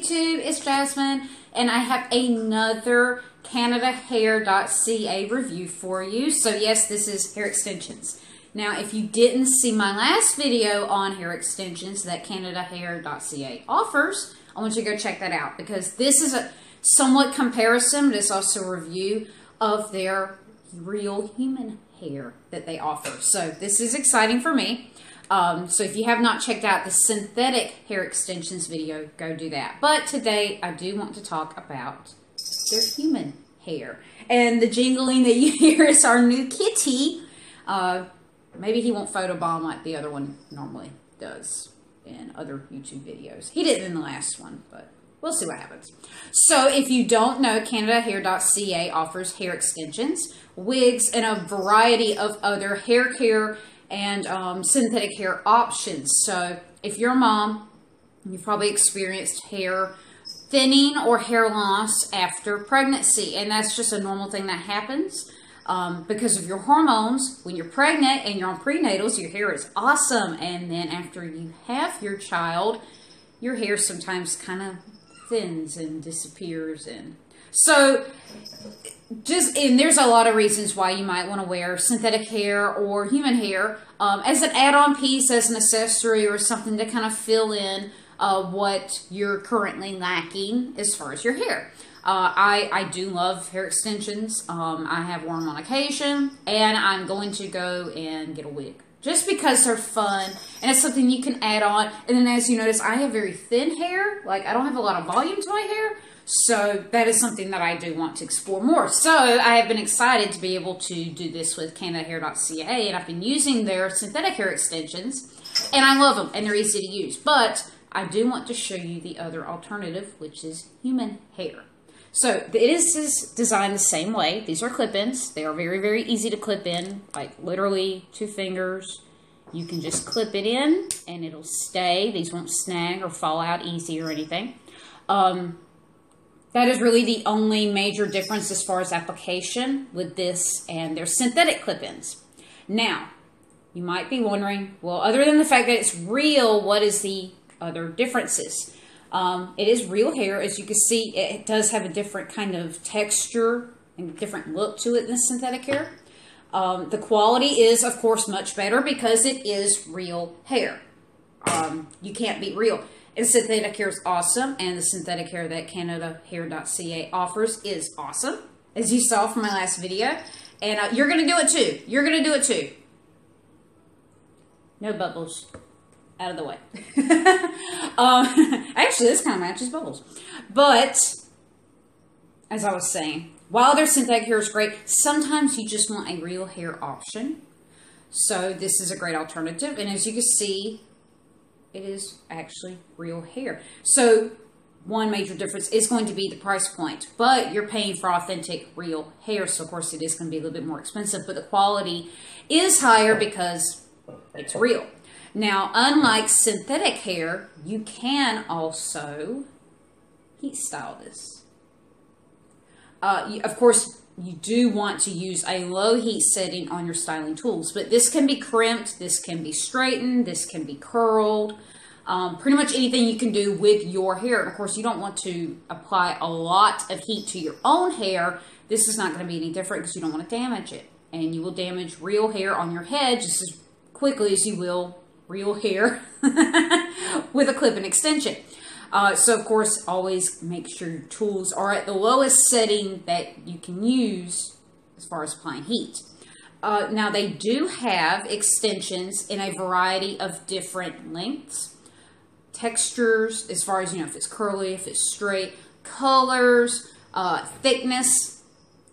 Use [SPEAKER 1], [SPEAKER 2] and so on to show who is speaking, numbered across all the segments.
[SPEAKER 1] YouTube, it's Jasmine, and I have another CanadaHair.ca review for you. So yes, this is hair extensions. Now, if you didn't see my last video on hair extensions that CanadaHair.ca offers, I want you to go check that out, because this is a somewhat comparison, but it's also a review of their real human hair that they offer. So this is exciting for me. So if you have not checked out the synthetic hair extensions video, go do that. But today I do want to talk about their human hair. And the jingling that you hear is our new kitty. Maybe he won't photobomb like the other one normally does in other YouTube videos. He didn't in the last one, but we'll see what happens. So if you don't know, CanadaHair.ca offers hair extensions, wigs, and a variety of other hair care and synthetic hair options. So if you're a mom, you've probably experienced hair thinning or hair loss after pregnancy, and that's just a normal thing that happens because of your hormones. When you're pregnant and you're on prenatals, your hair is awesome, and then after you have your child, your hair sometimes kind of thins and disappears. And so and there's a lot of reasons why you might want to wear synthetic hair or human hair as an add-on piece, as an accessory, or something to kind of fill in what you're currently lacking as far as your hair. I do love hair extensions. I have worn them on occasion, and I'm going to go and get a wig just because they're fun and it's something you can add on. And then, as you notice, I have very thin hair. Like, I don't have a lot of volume to my hair. So that is something that I do want to explore more. So I have been excited to be able to do this with CanadaHair.ca, and I've been using their synthetic hair extensions, and I love them, and they're easy to use. But I do want to show you the other alternative, which is human hair. So it is designed the same way. These are clip-ins. They are very, very easy to clip in, like literally 2 fingers. You can just clip it in, and it'll stay. These won't snag or fall out easy or anything. That is really the only major difference as far as application with this and their synthetic clip-ins. Now, you might be wondering, well, other than the fact that it's real, what is the other differences? It is real hair. As you can see, it does have a different kind of texture and different look to it than synthetic hair. The quality is, of course, much better because it is real hair. You can't beat real. And synthetic hair is awesome, and the synthetic hair that CanadaHair.ca offers is awesome, as you saw from my last video. And you're going to do it too. You're going to do it too. No bubbles. Out of the way. Actually, this kind of matches bubbles. But, as I was saying, while their synthetic hair is great, sometimes you just want a real hair option. So this is a great alternative. And as you can see, it is actually real hair. So one major difference is going to be the price point, but you're paying for authentic real hair. So of course it is going to be a little bit more expensive, but the quality is higher because it's real. Now, unlike synthetic hair, you can also heat style this. Of course, you do want to use a low heat setting on your styling tools, but this can be crimped, this can be straightened, this can be curled, pretty much anything you can do with your hair. And of course, you don't want to apply a lot of heat to your own hair. This is not going to be any different because you don't want to damage it. And you will damage real hair on your head just as quickly as you will real hair with a clip-in extension. So of course, always make sure your tools are at the lowest setting that you can use as far as applying heat. Now they do have extensions in a variety of different lengths, textures, as far as, you know, if it's curly, if it's straight, colors, thickness.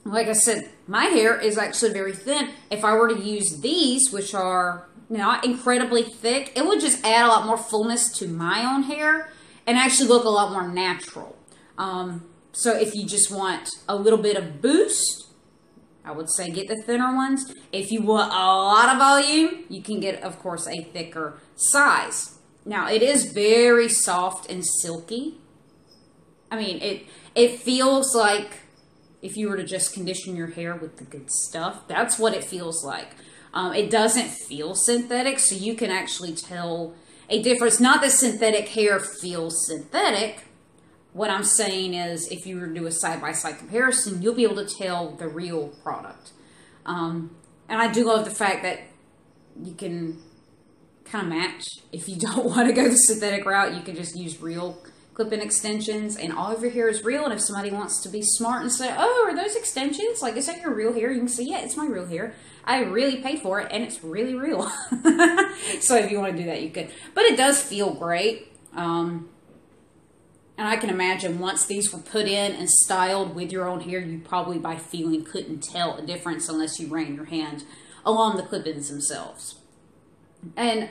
[SPEAKER 1] Like I said, my hair is actually very thin. If I were to use these, which are not incredibly thick, it would just add a lot more fullness to my own hair and actually look a lot more natural. So if you just want a little bit of boost, I would say get the thinner ones. If you want a lot of volume, you can get, of course, a thicker size. Now, it is very soft and silky. I mean, it feels like if you were to just condition your hair with the good stuff, that's what it feels like. It doesn't feel synthetic, so you can actually tell a difference. Not that synthetic hair feels synthetic, what I'm saying is, if you were to do a side-by-side comparison, you'll be able to tell the real product. And I do love the fact that you can kind of match. If you don't want to go the synthetic route, you can just use real clip-in extensions, and all of your hair is real. And if somebody wants to be smart and say, oh, are those extensions? Like, is that your real hair? You can say, yeah, it's my real hair. I really paid for it, and it's really real. So if you want to do that, you could. But it does feel great. And I can imagine once these were put in and styled with your own hair, you probably by feeling couldn't tell a difference unless you ran your hand along the clip-ins themselves. And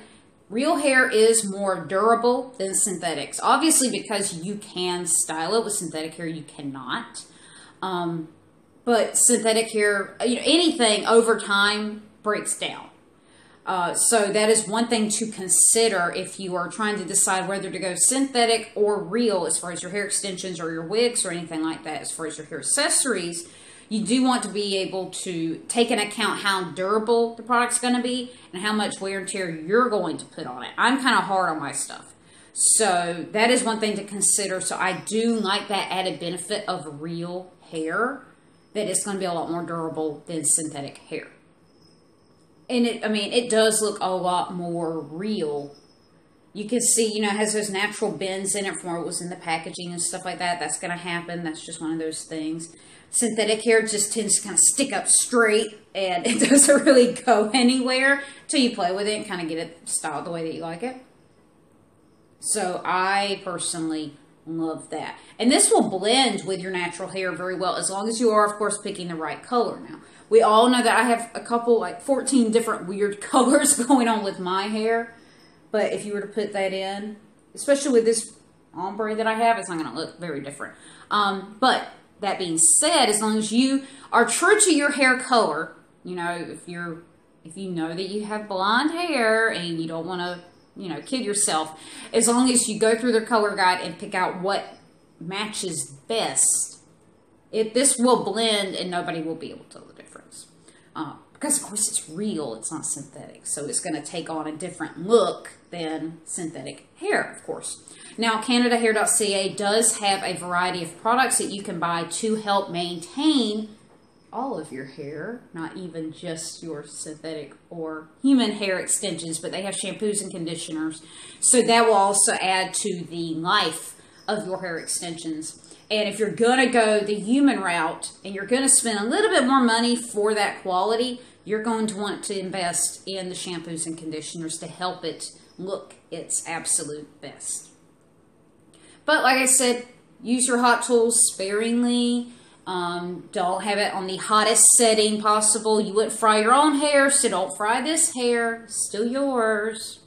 [SPEAKER 1] real hair is more durable than synthetics. Obviously, because you can style it. With synthetic hair, you cannot. But synthetic hair, anything over time breaks down. So that is one thing to consider if you are trying to decide whether to go synthetic or real as far as your hair extensions or your wigs or anything like that. As far as your hair accessories, you do want to be able to take into account how durable the product's going to be and how much wear and tear you're going to put on it. I'm kind of hard on my stuff. So that is one thing to consider. So I do like that added benefit of real hair, that it's going to be a lot more durable than synthetic hair. And it does look a lot more real. You can see, it has those natural bends in it from where it was in the packaging and stuff like that. That's going to happen. That's just one of those things. Synthetic hair just tends to kind of stick up straight, and it doesn't really go anywhere till you play with it and kind of get it styled the way that you like it. So I personally love that. And this will blend with your natural hair very well, as long as you are, of course, picking the right color. Now, we all know that I have a couple, like 14 different weird colors going on with my hair. But if you were to put that in, especially with this ombre that I have, it's not going to look very different. But that being said, as long as you are true to your hair color, if you know that you have blonde hair and you don't want to, kid yourself, as long as you go through their color guide and pick out what matches best, this will blend and nobody will be able to tell the difference. Because, of course, it's real. It's not synthetic. So it's going to take on a different look than synthetic hair, of course. Now, CanadaHair.ca does have a variety of products that you can buy to help maintain all of your hair, not even just your synthetic or human hair extensions, but they have shampoos and conditioners. So that will also add to the life of your hair extensions. And if you're going to go the human route and you're going to spend a little bit more money for that quality, you're going to want to invest in the shampoos and conditioners to help it look its absolute best. But like I said, use your hot tools sparingly. Don't have it on the hottest setting possible. You wouldn't fry your own hair, so don't fry this hair. It's still yours.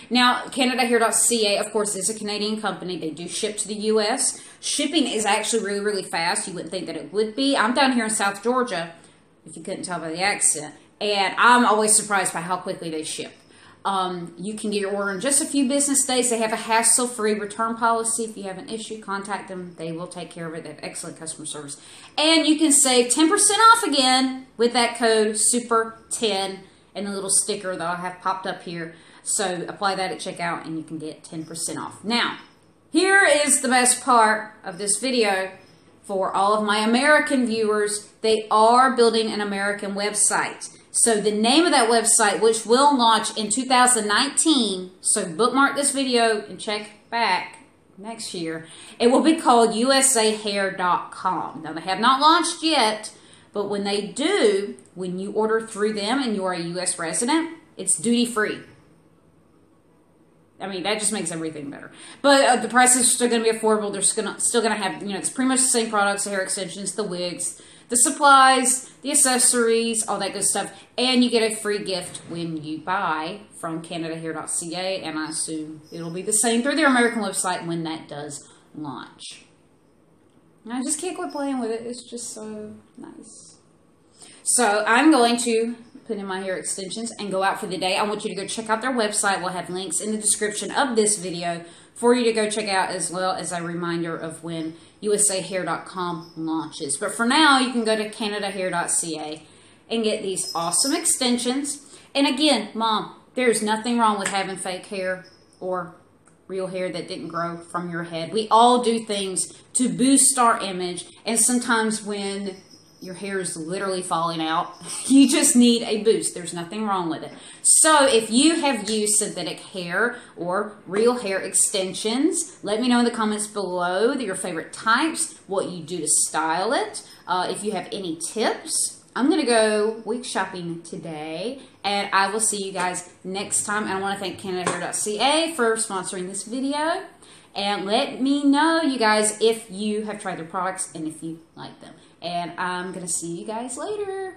[SPEAKER 1] Now, CanadaHair.ca, of course, is a Canadian company. They do ship to the U.S. Shipping is actually really, really fast. You wouldn't think that it would be. I'm down here in South Georgia, if you couldn't tell by the accent, and I'm always surprised by how quickly they ship. You can get your order in just a few business days. They have a hassle-free return policy. If you have an issue, contact them. They will take care of it. They have excellent customer service. And you can save 10% off again with that code SUPER10 and the little sticker that I have popped up here. So apply that at checkout and you can get 10% off. Now, here is the best part of this video for all of my American viewers. They are building an American website. So the name of that website, which will launch in 2019, so bookmark this video and check back next year, it will be called USAHair.com. Now, they have not launched yet, but when they do, when you order through them and you are a U.S. resident, it's duty-free. I mean, that just makes everything better. But the prices are still going to be affordable. They're still going to have, it's pretty much the same products, the hair extensions, the wigs, the supplies, the accessories, all that good stuff. And you get a free gift when you buy from CanadaHair.ca. And I assume it'll be the same through their American website when that does launch. And I just can't quit playing with it. It's just so nice. So I'm going to put in my hair extensions and go out for the day. I want you to go check out their website. We'll have links in the description of this video for you to go check out, as well as a reminder of when USAHair.com launches. But for now, you can go to CanadaHair.ca and get these awesome extensions. And again, Mom, there's nothing wrong with having fake hair or real hair that didn't grow from your head. We all do things to boost our image, and sometimes when your hair is literally falling out, you just need a boost. There's nothing wrong with it. So if you have used synthetic hair or real hair extensions, let me know in the comments below your favorite types, what you do to style it. If you have any tips, I'm going to go wig shopping today, and I will see you guys next time. And I want to thank CanadaHair.ca for sponsoring this video. And let me know, you guys, if you have tried their products and if you like them. And I'm going to see you guys later.